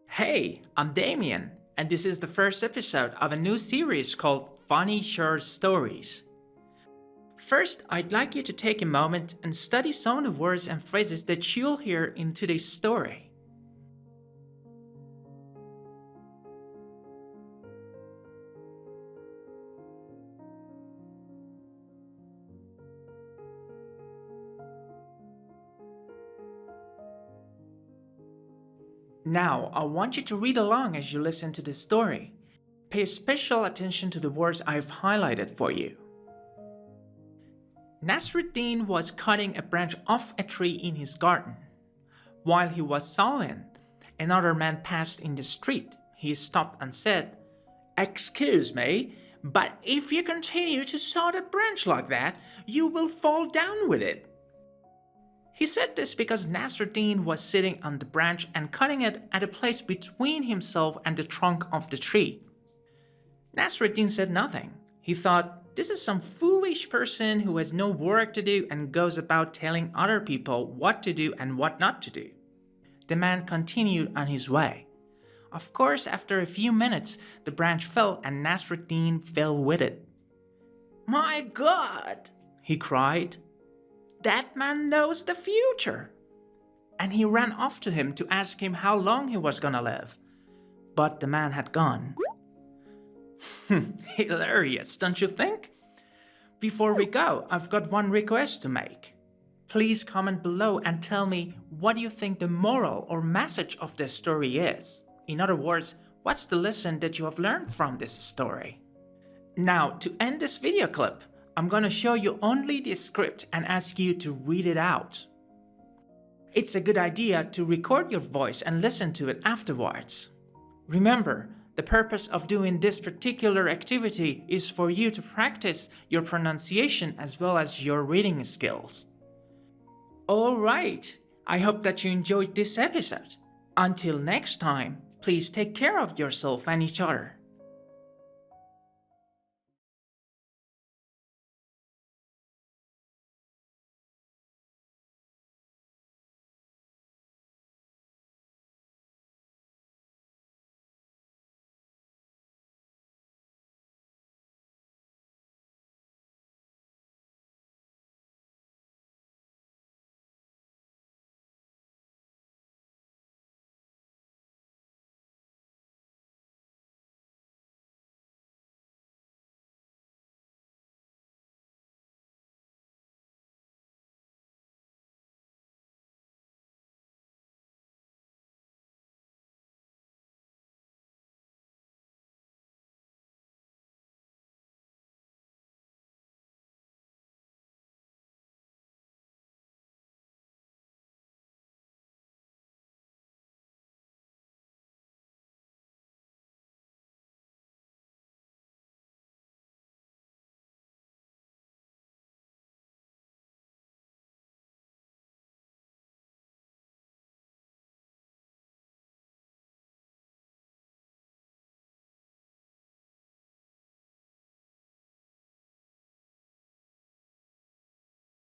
Hey, I'm Damien, and this is the first episode of a new series called Funny Short Stories. First, I'd like you to take a moment and study some of the words and phrases that you'll hear in today's story. Now, I want you to read along as you listen to the story. Pay special attention to the words I've highlighted for you. Nasruddin was cutting a branch off a tree in his garden. While he was sawing, another man passed in the street. He stopped and said, "Excuse me, but if you continue to saw the branch like that, you will fall down with it." He said this because Nasruddin was sitting on the branch and cutting it at a place between himself and the trunk of the tree. Nasruddin said nothing. He thought, this is some foolish person who has no work to do and goes about telling other people what to do and what not to do. The man continued on his way. Of course, after a few minutes, the branch fell and Nasruddin fell with it. "My God!" he cried. "That man knows the future!" And he ran off to him to ask him how long he was gonna live. But the man had gone. Hilarious, don't you think? Before we go, I've got one request to make. Please comment below and tell me what you think the moral or message of this story is. In other words, what's the lesson that you have learned from this story? Now, to end this video clip, I'm gonna show you only the script and ask you to read it out. It's a good idea to record your voice and listen to it afterwards. Remember, the purpose of doing this particular activity is for you to practice your pronunciation as well as your reading skills. Alright, I hope that you enjoyed this episode. Until next time, please take care of yourself and each other.